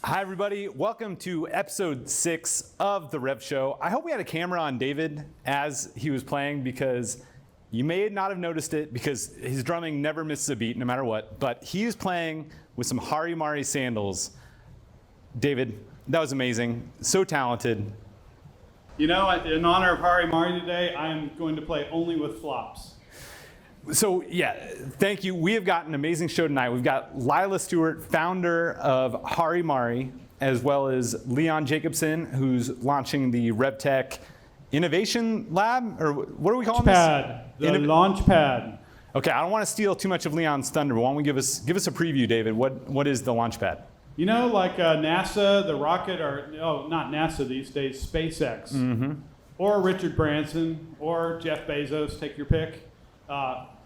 Hi, everybody. Welcome to episode 6 of the REV Show. I hope we had a camera on David as he was playing, because you may not have noticed it because his drumming never misses a beat no matter what, but he's playing with some Harimari sandals. David, that was amazing. So talented. You know, in honor of Harimari today, I am going to play only with flops. So yeah, thank you. We have got an amazing show tonight. We've got Lila Stewart, founder of Harimari, as well as Leon Jacobson, who's launching the RevTech Innovation Lab, or what are we calling this? The launch pad. Okay, I don't want to steal too much of Leon's thunder, but why don't we give us a preview, David? What is the launch pad? You know, like NASA, the rocket, or not NASA these days, SpaceX, or Richard Branson, or Jeff Bezos, take your pick.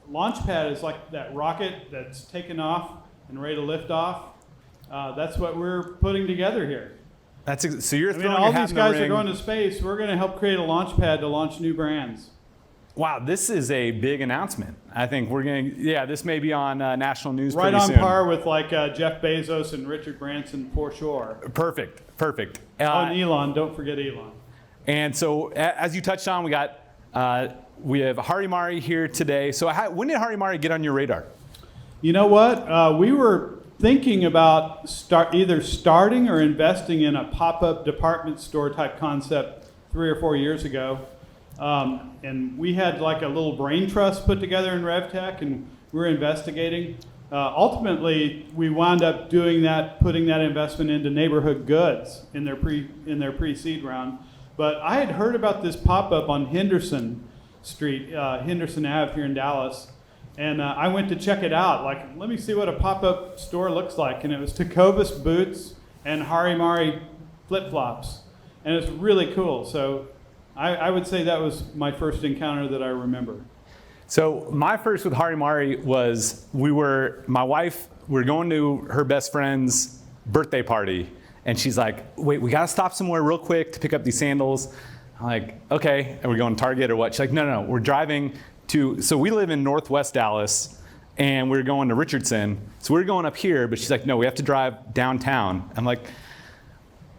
Launchpad is like that rocket that's taken off and ready to lift off. That's what we're putting together here. So you're throwing all your hat these in the guys ring. are going to space. We're going to help create a launch pad to launch new brands. Wow, this is a big announcement. I think this may be on national news right pretty on soon. Par with like Jeff Bezos and Richard Branson for sure. Perfect. And Elon, don't forget Elon. And so, as you touched on, we have Harimari here today. So when did Harimari get on your radar? You know what? We were thinking about either starting or investing in a pop-up department store type concept 3 or 4 years ago. And we had like a little brain trust put together in RevTech, and we were investigating. Ultimately, we wound up doing that, putting that investment into Neighborhood Goods in their pre-seed round. But I had heard about this pop-up on Henderson Street, Henderson Ave here in Dallas, and I went to check it out. Like, let me see what a pop-up store looks like, and it was Tecovas boots and Harimari flip-flops, and it's really cool. So I would say that was my first encounter that I remember. So my first with Harimari was we were going to her best friend's birthday party, and she's like, wait, we gotta stop somewhere real quick to pick up these sandals. I'm like, okay, and we're going to Target or what? She's like, no, we're driving so we live in Northwest Dallas, and we're going to Richardson. So we're going up here, but she's like, no, we have to drive downtown. I'm like,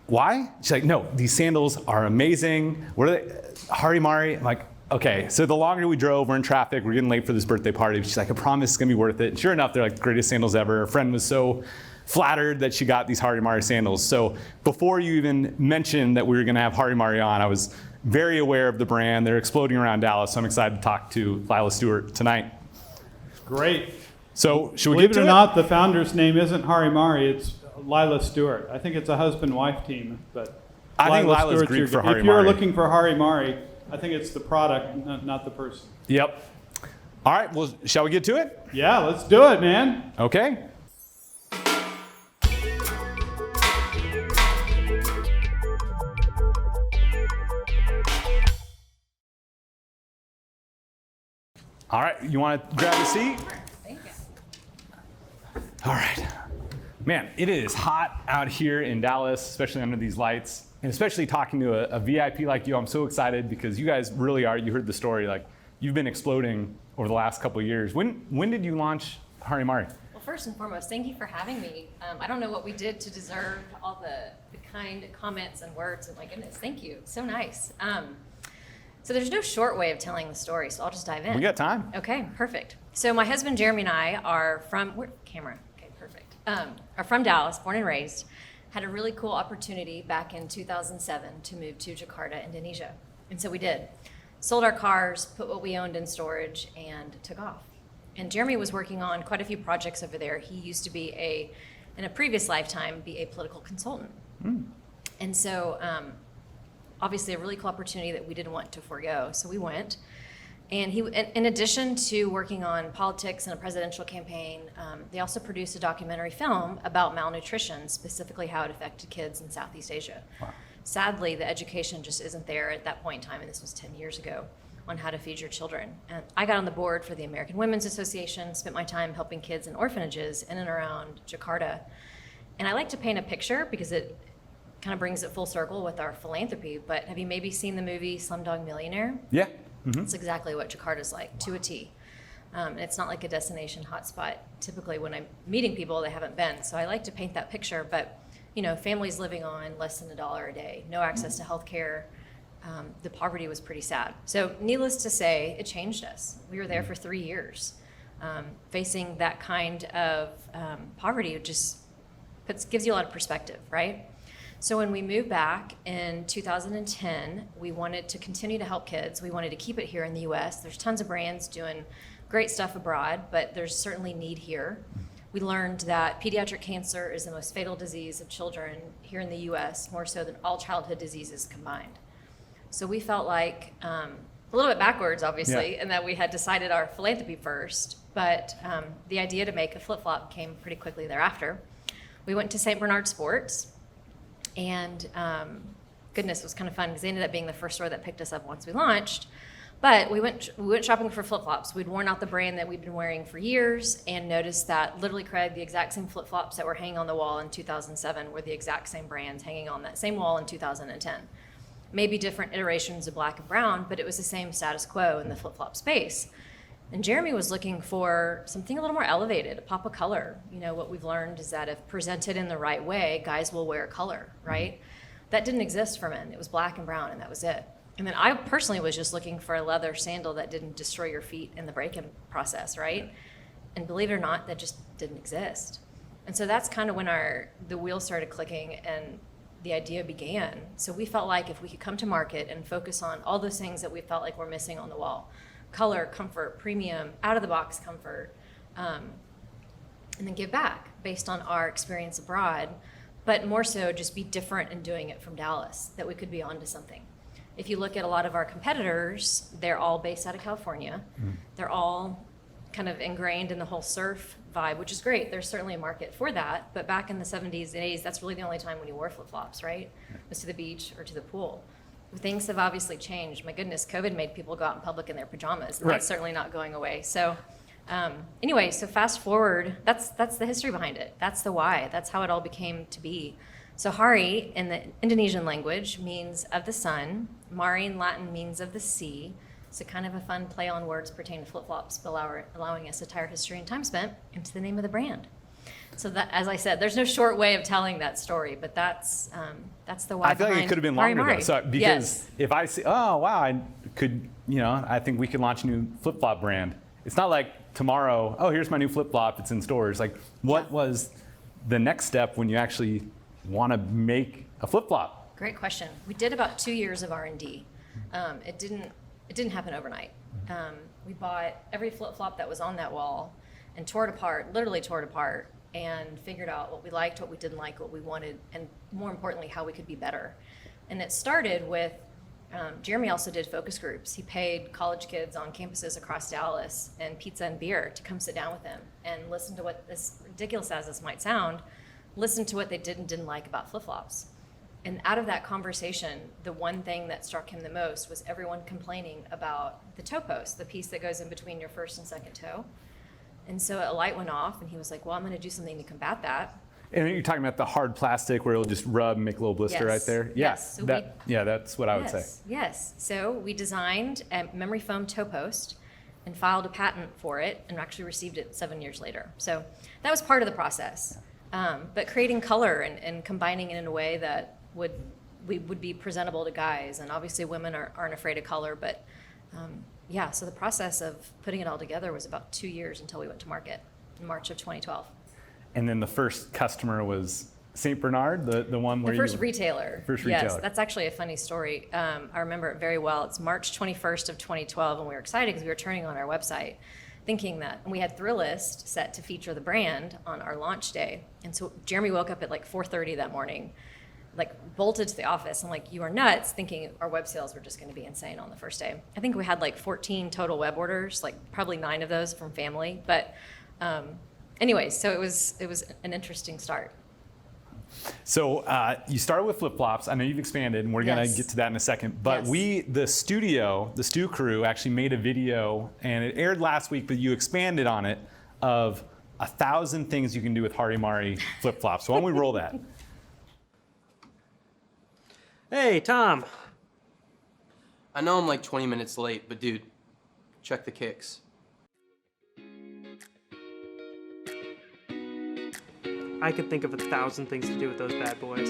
why? She's like, no, these sandals are amazing. What are they? Harimari. I'm like, okay. So the longer we drove, we're in traffic, we're getting late for this birthday party. She's like, I promise it's gonna be worth it. And sure enough, they're like the greatest sandals ever. Her friend was so flattered that she got these Harimari sandals. So before you even mentioned that we were gonna have Harimari on, I was very aware of the brand. They're exploding around Dallas, so I'm excited to talk to Lila Stewart tonight. Great. So should we Believe get to it or it? not, the founder's name isn't Harimari, it's Lila Stewart. I think it's a husband-wife team, but I think Lila's Stewart's Greek for Harimari. If you're looking for Harimari, I think it's the product, not the person. Yep. All right, well, shall we get to it? Yeah, let's do it, man. Okay. All right, you want to grab a seat? Thank you. All right. Man, it is hot out here in Dallas, especially under these lights, and especially talking to a VIP like you. I'm so excited because you guys really are, you heard the story, like you've been exploding over the last couple of years. When did you launch Harimari? Well, first and foremost, thank you for having me. I don't know what we did to deserve all the kind comments and words, and my goodness, thank you. So nice. So there's no short way of telling the story, so I'll just dive in. We got time. Okay, perfect. So my husband Jeremy and I are from, are from Dallas, born and raised. Had a really cool opportunity back in 2007 to move to Jakarta, Indonesia. And so we did. Sold our cars, put what we owned in storage, and took off. And Jeremy was working on quite a few projects over there. He used to be in a previous lifetime, be a political consultant. And so, obviously a really cool opportunity that we didn't want to forego, so we went. And he, in addition to working on politics and a presidential campaign, they also produced a documentary film about malnutrition, specifically how it affected kids in Southeast Asia. Wow. Sadly, the education just isn't there at that point in time, and this was 10 years ago, on how to feed your children. And I got on the board for the American Women's Association, spent my time helping kids in orphanages in and around Jakarta. And I like to paint a picture because it kind of brings it full circle with our philanthropy, but have you maybe seen the movie Slumdog Millionaire? Yeah. It's exactly what Jakarta's like, to a T. And it's not like a destination hotspot. Typically when I'm meeting people, they haven't been. So I like to paint that picture, but families living on less than $1 a day, no access to health care. The poverty was pretty sad. So needless to say, it changed us. We were there for 3 years. Facing that kind of poverty just gives you a lot of perspective, right? So when we moved back in 2010, we wanted to continue to help kids. We wanted to keep it here in the US. There's tons of brands doing great stuff abroad, but there's certainly need here. We learned that pediatric cancer is the most fatal disease of children here in the US, more so than all childhood diseases combined. So we felt like a little bit backwards, obviously, in that we had decided our philanthropy first, but the idea to make a flip-flop came pretty quickly thereafter. We went to St. Bernard Sports, and goodness, it was kind of fun because they ended up being the first store that picked us up once we launched. But we went shopping for flip-flops. We'd worn out the brand that we'd been wearing for years and noticed that literally, Craig, the exact same flip-flops that were hanging on the wall in 2007 were the exact same brands hanging on that same wall in 2010. Maybe different iterations of black and brown, but it was the same status quo in the flip-flop space. And Jeremy was looking for something a little more elevated, a pop of color. What we've learned is that if presented in the right way, guys will wear color, right? That didn't exist for men. It was black and brown, and that was it. And then I personally was just looking for a leather sandal that didn't destroy your feet in the break-in process, right? And believe it or not, that just didn't exist. And so that's kind of when the wheels started clicking and the idea began. So we felt like if we could come to market and focus on all those things that we felt like were missing on the wall, color, comfort, premium, out-of-the-box comfort, and then give back based on our experience abroad, but more so just be different in doing it from Dallas, that we could be onto something. If you look at a lot of our competitors, they're all based out of California. They're all kind of ingrained in the whole surf vibe, which is great. There's certainly a market for that, but back in the 70s and 80s, that's really the only time when you wore flip-flops, right? Was to the beach or to the pool. Things have obviously changed. My goodness, COVID made people go out in public in their pajamas, and that's certainly not going away. So anyway, so fast forward, that's the history behind it. That's the why. That's how it all became to be. So Hari in the Indonesian language means of the sun. Mari in Latin means of the sea. So kind of a fun play on words pertaining to flip-flops, but allowing us to tie our history and time spent into the name of the brand. So that, as I said, there's no short way of telling that story, but that's the why. I feel like it could have been longer though. So because if I see, oh wow, I think we could launch a new flip-flop brand. It's not like tomorrow, oh, here's my new flip-flop, it's in stores. Like, what was the next step when you actually want to make a flip-flop? Great question. We did about 2 years of R&D. It didn't happen overnight. We bought every flip-flop that was on that wall and tore it apart, literally tore it apart, and figured out what we liked, what we didn't like, what we wanted, and more importantly, how we could be better. And it started with, Jeremy also did focus groups. He paid college kids on campuses across Dallas and pizza and beer to come sit down with him and listen to what, as ridiculous as this might sound, listen to what they did and didn't like about flip-flops. And out of that conversation, the one thing that struck him the most was everyone complaining about the toe post, the piece that goes in between your first and second toe. And so a light went off, and he was like, well, I'm going to do something to combat that. And you're talking about the hard plastic where it'll just rub and make a little blister right there? Yes. So that's what I would say. Yes. So we designed a memory foam toe post and filed a patent for it and actually received it 7 years later. So that was part of the process. But creating color and combining it in a way that would be presentable to guys. And obviously women aren't afraid of color, but so the process of putting it all together was about 2 years until we went to market in March of 2012. And then the first customer was St. Bernard, the one where the first retailer. First retailer. Yes, that's actually a funny story. I remember it very well. It's March 21st of 2012, and we were excited because we were turning on our website, thinking that, and we had Thrillist set to feature the brand on our launch day. And so Jeremy woke up at like 4:30 that morning, like bolted to the office. I'm like, you are nuts, thinking our web sales were just going to be insane on the first day. I think we had like 14 total web orders, like probably 9 of those from family. But anyway, so it was an interesting start. So you started with flip-flops. I know you've expanded, and we're going to get to that in a second. But the Stew crew, actually made a video, and it aired last week, but you expanded on it, of 1,000 things you can do with Harimari flip-flops. So why don't we roll that? Hey, Tom. I know I'm like 20 minutes late, but dude, check the kicks. I could think of 1,000 things to do with those bad boys.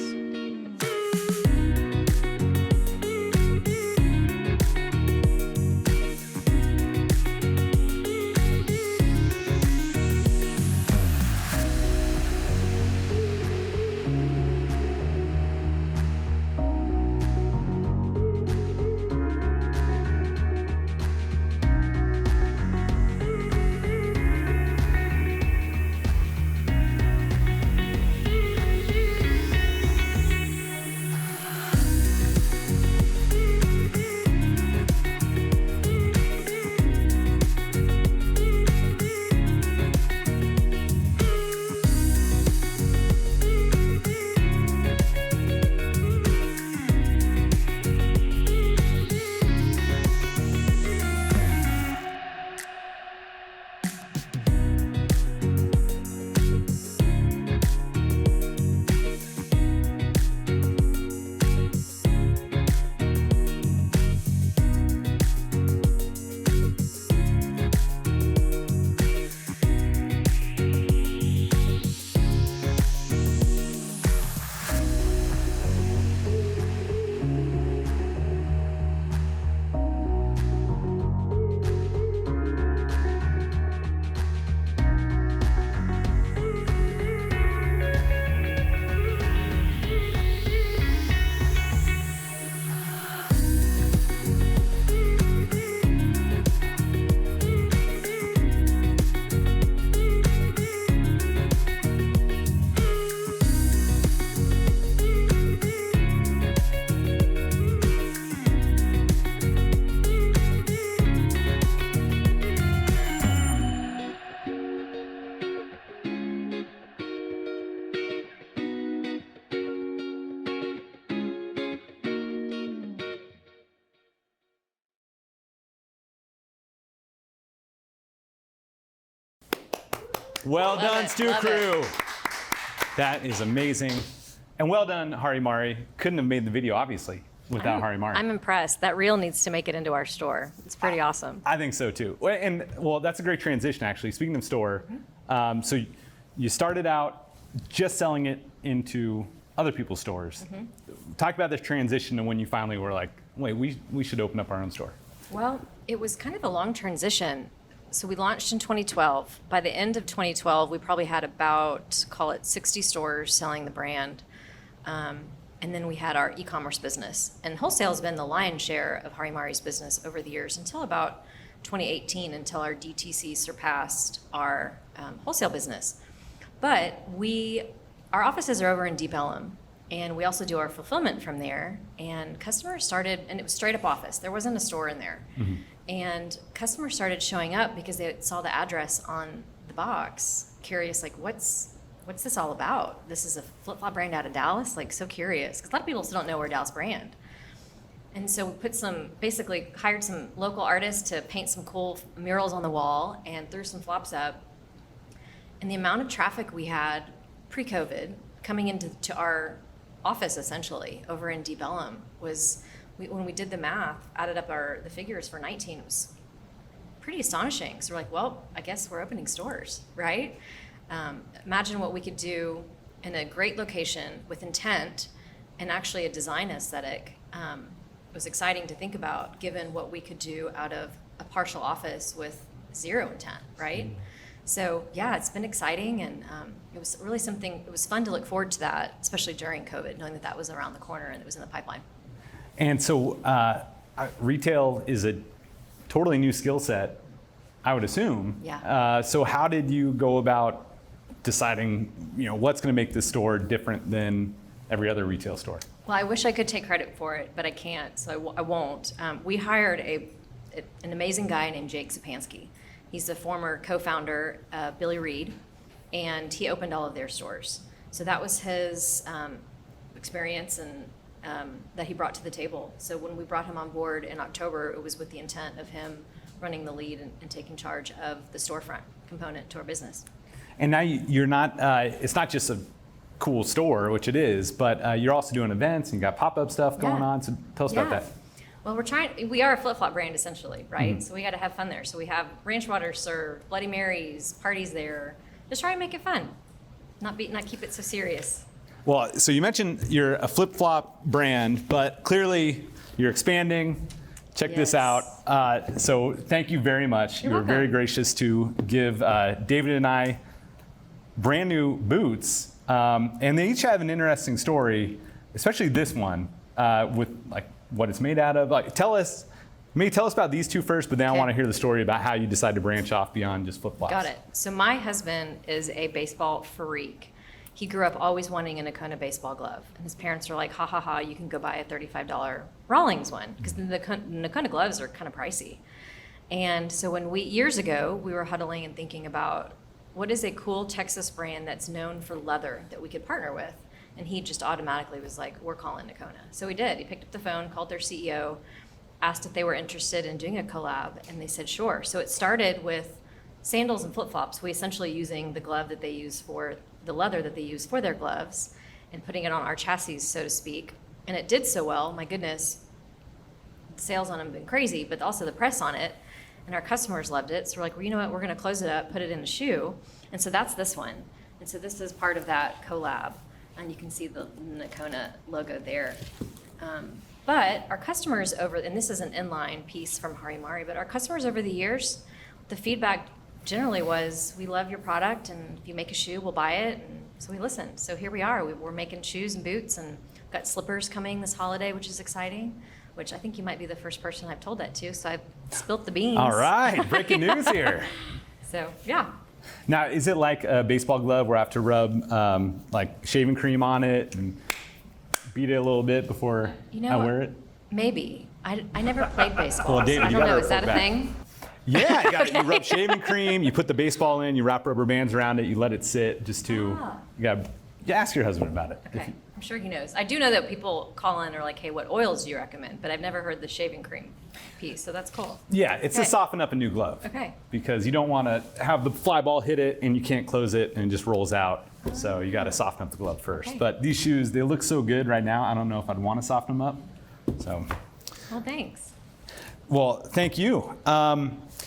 Well done, it, Stu love Crew. That is amazing. And well done, Hari Mari. Couldn't have made the video, obviously, without Hari Mari. I'm impressed. That reel needs to make it into our store. It's pretty awesome. I think so too. Well, that's a great transition, actually. Speaking of store, so you started out just selling it into other people's stores. Talk about this transition to when you finally were like, wait, we should open up our own store. Well, it was kind of a long transition. So we launched in 2012. By the end of 2012, we probably had about, call it 60 stores selling the brand. And then we had our e-commerce business. And wholesale has been the lion's share of Hari Mari's business over the years until about 2018, until our DTC surpassed our wholesale business. But our offices are over in Deep Ellum, and we also do our fulfillment from there. And customers started, and it was straight up office. There wasn't a store in there. And customers started showing up because they saw the address on the box, curious, like, what's this all about? This is a flip-flop brand out of Dallas? Like, so curious, because a lot of people still don't know we're a Dallas brand. And so we basically hired some local artists to paint some cool murals on the wall and threw some flops up. And the amount of traffic we had pre-COVID coming into our office, essentially, over in Deep Ellum was, when we did the math, added up the figures for 19, it was pretty astonishing. So we're like, well, I guess we're opening stores, right? Imagine what we could do in a great location with intent and actually a design aesthetic. It was exciting to think about, given what we could do out of a partial office with zero intent, right? So yeah, it's been exciting, and it was really something, it was fun to look forward to that, especially during COVID, knowing that was around the corner and it was in the pipeline. And so retail is a totally new skill set, I would assume. Yeah. So how did you go about deciding, what's going to make this store different than every other retail store? Well, I wish I could take credit for it, but I can't, so I won't. We hired an amazing guy named Jake Sapansky. He's the former co-founder of Billy Reed, and he opened all of their stores. So that was his experience and that he brought to the table. So when we brought him on board in October, it was with the intent of him running the lead and taking charge of the storefront component to our business. And now you're not, it's not just a cool store, which it is, but you're also doing events and you got pop-up stuff going on. So tell us about that. Well, we are a flip-flop brand essentially, right? So we got to have fun there. So we have ranch water served, Bloody Marys, parties there. Just try and make it fun. not keep it so serious. Well, so you mentioned you're a flip-flop brand, but clearly you're expanding. Check this Yes. out. So thank you very much. You're You were very welcome. gracious to give David and I brand new boots. And they each have an interesting story, especially this one with like what it's made out of. Like, tell us about these two first, but then I Okay. want to hear the story about how you decided to branch off beyond just flip-flops. Got it. So my husband is a baseball freak. He grew up always wanting a Nakona baseball glove. And his parents were like, ha ha ha, you can go buy a $35 Rawlings one. Because the Nakona gloves are kind of pricey. And so years ago, we were huddling and thinking about what is a cool Texas brand that's known for leather that we could partner with. And he just automatically was like, we're calling Nakona. So we did. He picked up the phone, called their CEO, asked if they were interested in doing a collab, and they said sure. So it started with sandals and flip-flops, we essentially using the glove that they use for the leather that they use for their gloves and putting it on our chassis, so to speak. And it did so well, my goodness, the sales on them have been crazy, but also the press on it, and our customers loved it. So we're like, well, you know what, we're gonna close it up, put it in a shoe. And so that's this one. And so this is part of that collab. And you can see the Nakona logo there. But our customers and this is an inline piece from Harimari, but our customers over the years, the feedback generally was, we love your product, and if you make a shoe, we'll buy it. And so we listened. So here we are. We're making shoes and boots, and got slippers coming this holiday, which is exciting, which I think you might be the first person I've told that to, so I've spilt the beans. All right, breaking news here. So, yeah. Now, is it like a baseball glove where I have to rub like shaving cream on it and beat it a little bit before I wear it? Maybe. I never played baseball, Well, David, so I you don't gotta know. Is that a report back. thing? Yeah, you rub shaving cream, you put the baseball in, you wrap rubber bands around it, you let it sit just to, you ask your husband about it. Okay, I'm sure he knows. I do know that people call in and are like, hey, what oils do you recommend? But I've never heard the shaving cream piece, so that's cool. Yeah, it's to Okay. soften up a new glove. Okay. Because you don't want to have the fly ball hit it and you can't close it and it just rolls out. So you got to soften up the glove first. Okay. But these shoes, they look so good right now. I don't know if I'd want to soften them up. So, Well, thanks. well, thank you.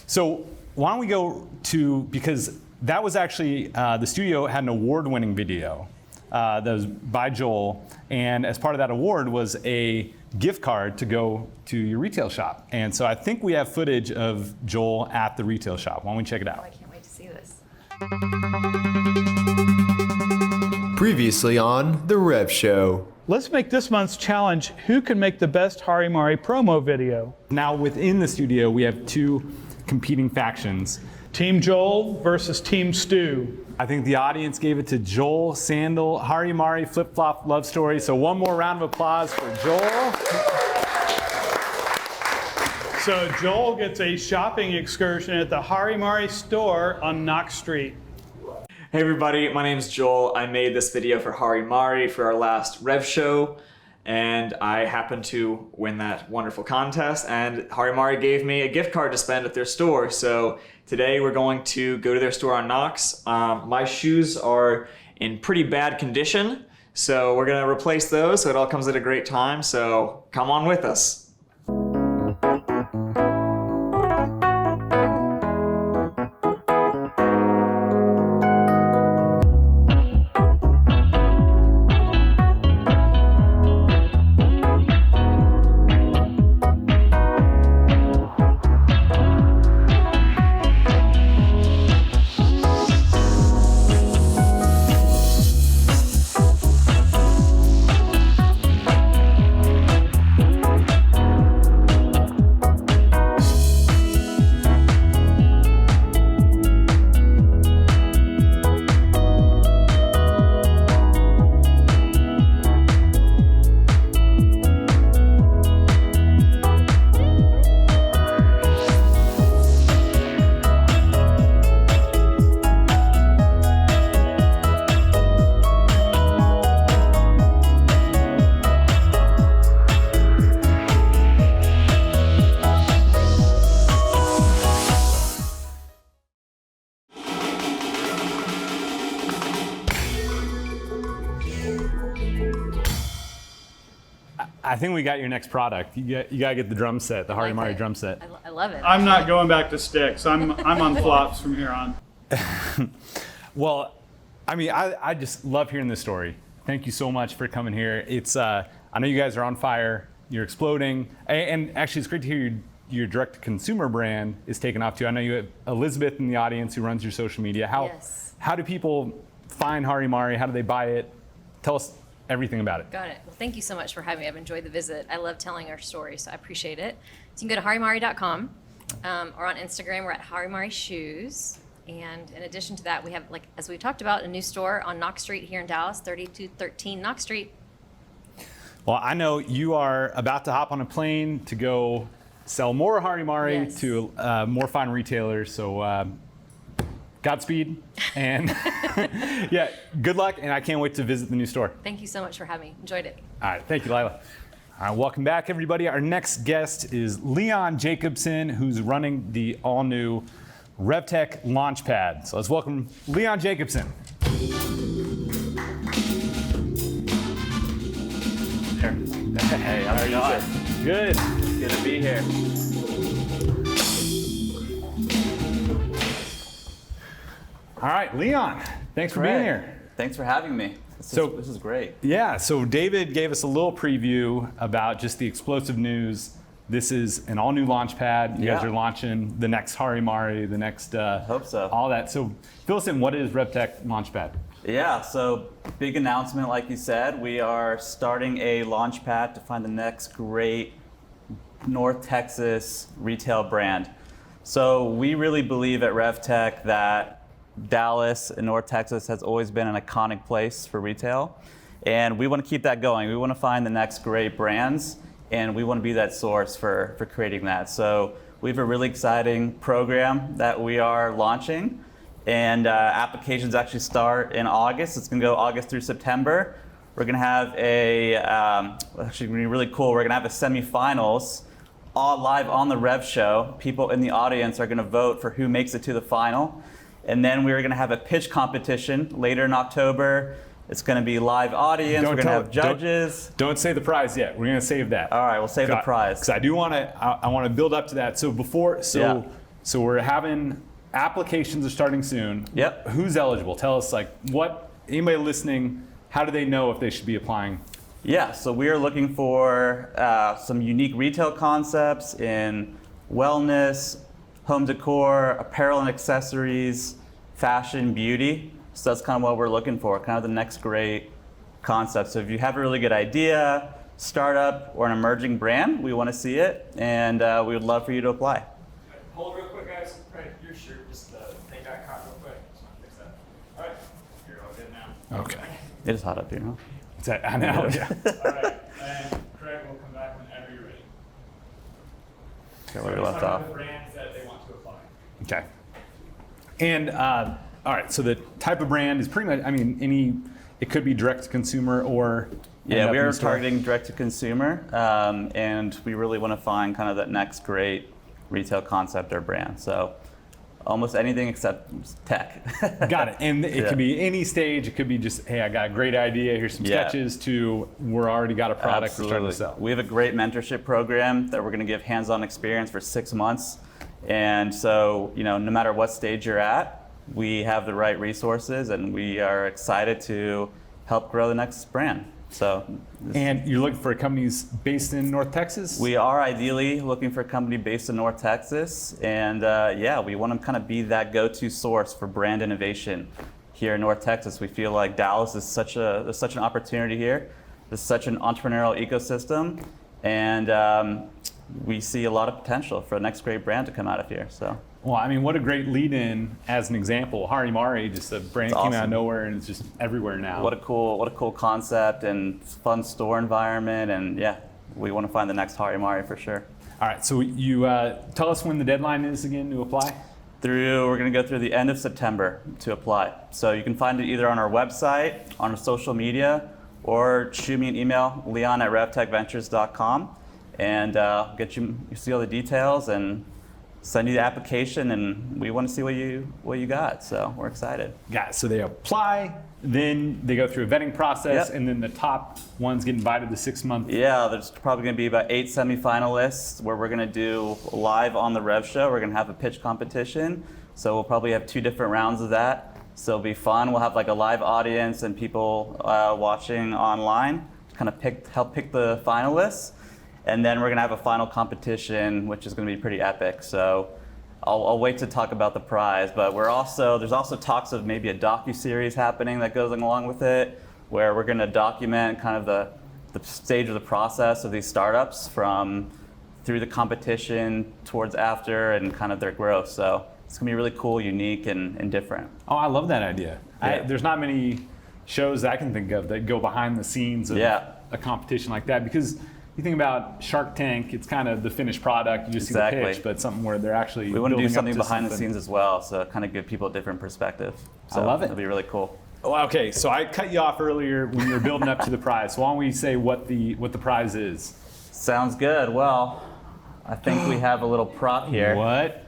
So why don't we go to, because that was actually, the studio had an award-winning video that was by Joel. And as part of that award was a gift card to go to your retail shop. And so I think we have footage of Joel at the retail shop. Why don't we check it Oh, out? I can't wait to see this. Previously on The REV Show. Let's make this month's challenge, who can make the best Harimari promo video? Now within the studio, we have two competing factions. Team Joel versus Team Stu. I think the audience gave it to Joel Sandal, Harimari flip-flop love story. So one more round of applause for Joel. So Joel gets a shopping excursion at the Harimari store on Knox Street. Hey everybody, my name's Joel. I made this video for Harimari for our last REV Show, and I happened to win that wonderful contest, and Harimari gave me a gift card to spend at their store. So today we're going to go to their store on Knox. My shoes are in pretty bad condition, so we're gonna replace those so it all comes at a great time, so come on with us. I think we got your next product. You got to get the drum set, the I like Harimari it. drum set. I love it. I'm not actually. going back to sticks. I'm on flops from here on. Well, I mean, I just love hearing this story. Thank you so much for coming here. It's I know you guys are on fire. You're exploding, and actually, it's great to hear your direct-to-consumer brand is taking off too. I know you have Elizabeth in the audience who runs your social media. How do people find Hari Mari? How do they buy it? Tell us everything about it. Got it. Well, thank you so much for having me. I've enjoyed the visit. I love telling our story, so I appreciate it. So you can go to harimari.com or on Instagram. We're at Harimari Shoes. And in addition to that, we have, like as we talked about, a new store on Knox Street here in Dallas, 3213 Knox Street. Well, I know you are about to hop on a plane to go sell more Hari Mari to more fine retailers. So Godspeed, and yeah, good luck, and I can't wait to visit the new store. Thank you so much for having me. Enjoyed it. All right, thank you, Lila. All right, welcome back, everybody. Our next guest is Leon Jacobson, who's running the all-new RevTech Launchpad. So let's welcome Leon Jacobson. Hey, how's it going? Good. Good to be here. All right, Leon, thanks for being here. Thanks for having me. This is great. Yeah, so David gave us a little preview about just the explosive news. This is an all-new Launchpad. You guys are launching the next Hari Mari, the next hope so. All that. So fill us in, what is RevTech Launchpad? Yeah, so big announcement, like you said. We are starting a Launchpad to find the next great North Texas retail brand. So we really believe at RevTech that Dallas and North Texas has always been an iconic place for retail. And we want to keep that going. We want to find the next great brands, and we want to be that source for creating that. So we have a really exciting program that we are launching, and applications actually start in August. It's going to go August through September. We're going to have actually going to be really cool. We're going to have a semifinals all live on the REV Show. People in the audience are going to vote for who makes it to the final. And then we're going to have a pitch competition later in October. It's going to be live audience. We're going to have judges. Don't say the prize yet. We're going to save that. All right, we'll save the prize. Because I do want to. I want to build up to that. So so we're having applications are starting soon. Yep. Who's eligible? Tell us, like, what anybody listening. How do they know if they should be applying? Yeah. So we are looking for some unique retail concepts in wellness, home decor, apparel and accessories, fashion, beauty. So that's kind of what we're looking for, kind of the next great concept. So if you have a really good idea, startup, or an emerging brand, we want to see it, and we would love for you to apply. Hold real quick, guys. Right, your shirt, just take that caught real quick. Just want to fix that. All right, you're all good now. Okay. It is hot up here, huh? I know. Yeah. All right, and Craig will come back whenever you're ready. Okay, where we left off. The brands that they want to apply. Okay. And all right, so the type of brand is pretty much, I mean, it could be direct to consumer or. Yeah, we are targeting direct to consumer, and we really want to find kind of that next great retail concept or brand. So almost anything except tech. Got it. And it could be any stage. It could be just, hey, I got a great idea. Here's some sketches, to we're already got a product we're starting to sell. We have a great mentorship program that we're going to give hands-on experience for 6 months. And so, no matter what stage you're at, we have the right resources, and we are excited to help grow the next brand. And you're looking for companies based in North Texas? We are ideally looking for a company based in North Texas, and we want to kind of be that go-to source for brand innovation here in North Texas. We feel like Dallas is there's such an opportunity here. There's such an entrepreneurial ecosystem, and we see a lot of potential for the next great brand to come out of here. So. Well, I mean, what a great lead-in as an example. Hari Mari, just a brand that came out of nowhere, and it's just everywhere now. What a cool concept and fun store environment, and yeah, we want to find the next Hari Mari for sure. All right, so you tell us when the deadline is again to apply. We're going to go through the end of September to apply. So you can find it either on our website, on our social media, or shoot me an email, leon@revtechventures.com, and get you see all the details and send you the application, and we want to see what you got. So we're excited. Yeah, so they apply, then they go through a vetting process, and then the top ones get invited to 6 months. Yeah, there's probably going to be about 8 semifinalists where we're going to do live on the REV Show. We're going to have a pitch competition. So we'll probably have 2 different rounds of that. So it'll be fun. We'll have like a live audience and people watching online to kind of help pick the finalists. And then we're gonna have a final competition, which is gonna be pretty epic. So I'll wait to talk about the prize, but there's also talks of maybe a docu-series happening that goes along with it, where we're gonna document kind of the stage of the process of these startups from through the competition towards after and kind of their growth. So it's gonna be really cool, unique, and different. Oh, I love that idea. Yeah. There's not many shows that I can think of that go behind the scenes of a competition like that, because you think about Shark Tank, it's kind of the finished product, you just see the pitch, but something where they're actually We want to do building up something to behind the scenes as well, so kind of give people a different perspective. So I love it. It'll be really cool. Oh, okay, so I cut you off earlier when you were building up to the prize. So why don't we say what the prize is? Sounds good. Well, I think we have a little prop here. What?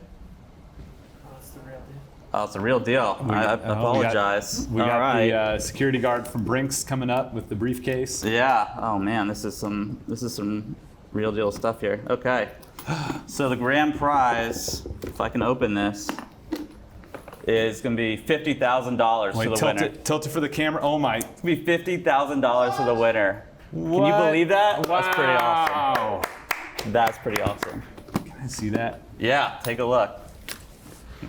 Oh, it's a real deal. I apologize. We got All right. the security guard from Brinks coming up with the briefcase. Yeah. Oh man, this is some real deal stuff here. Okay. So the grand prize, if I can open this, is going to be $50,000 to the winner. Tilt it for the camera. Oh my. It's going to be $50,000 to the winner. What? Can you believe that? Wow. That's pretty awesome. That's pretty awesome. Can I see that? Yeah. Take a look.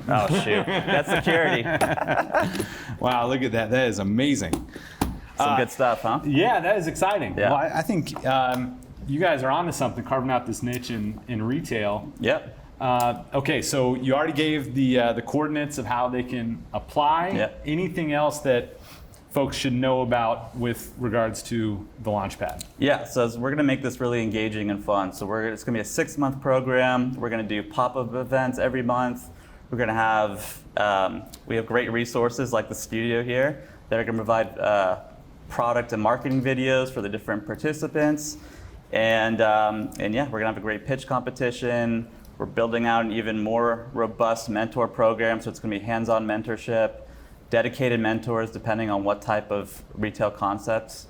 Oh shoot. That's security. Wow, look at that. That is amazing. Some good stuff, huh? Yeah, that is exciting. Yeah. Well, I think you guys are onto something, carving out this niche in retail. Yep. Okay, so you already gave the coordinates of how they can apply. Yep. Anything else that folks should know about with regards to the Launchpad? Yeah, so we're going to make this really engaging and fun. So it's going to be a 6-month program. We're going to do pop-up events every month. We're going to have we have great resources like the studio here that are going to provide product and marketing videos for the different participants. And yeah, we're going to have a great pitch competition. We're building out an even more robust mentor program, so it's going to be hands-on mentorship, dedicated mentors depending on what type of retail concepts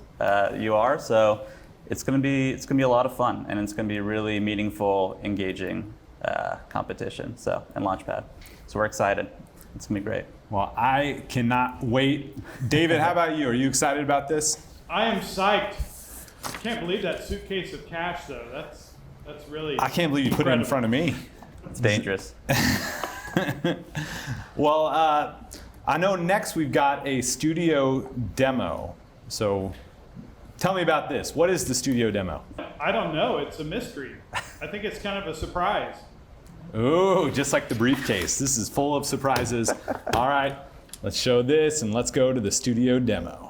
you are. So it's going to be a lot of fun, and it's going to be a really meaningful, engaging competition. And Launchpad. So we're excited. It's going to be great. Well, I cannot wait. David, how about you? Are you excited about this? I am psyched. I can't believe that suitcase of cash, though. That's really. I can't believe you put it in front of me. It's dangerous. Well, I know next we've got a studio demo. So tell me about this. What is the studio demo? I don't know. It's a mystery. I think it's kind of a surprise. Ooh, just like the briefcase. This is full of surprises. All right, let's show this and let's go to the studio demo.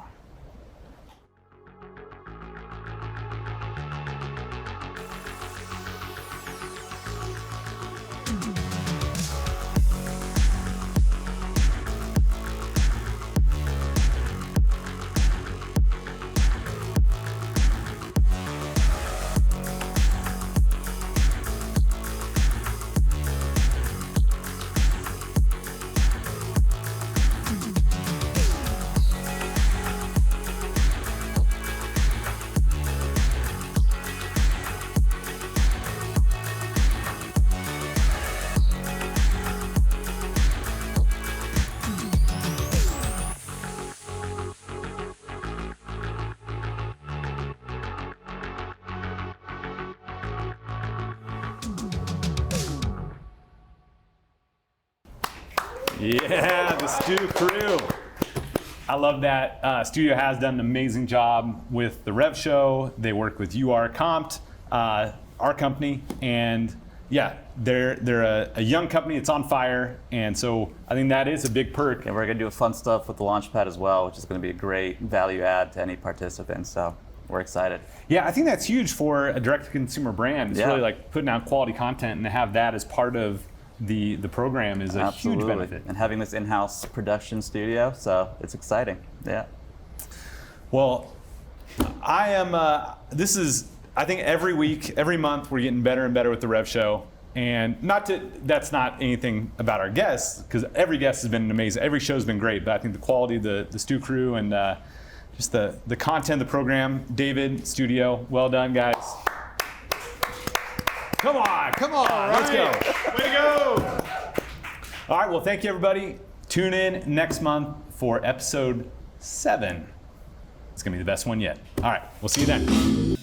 Yeah, the Stew crew. I love that. Studio has done an amazing job with the REV Show. They work with UR Compt, our company, and yeah, they're a young company. It's on fire, and so I think that is a big perk. And we're going to do fun stuff with the Launchpad as well, which is going to be a great value add to any participant. So we're excited. Yeah, I think that's huge for a direct-to-consumer brand. It's Yeah. really like putting out quality content, and to have that as part of the program is a Absolutely. huge benefit. And having this in-house production studio, so it's exciting. Yeah. Well, I am. I think every week, every month, we're getting better and better with the REV Show. And that's not anything about our guests, because every guest has been amazing. Every show's been great, but I think the quality of the Stew crew and just the content, the program, David, studio, well done, guys. Come on, let's go. Way to go! All right, well, thank you, everybody. Tune in next month for episode 7. It's gonna be the best one yet. All right, we'll see you then.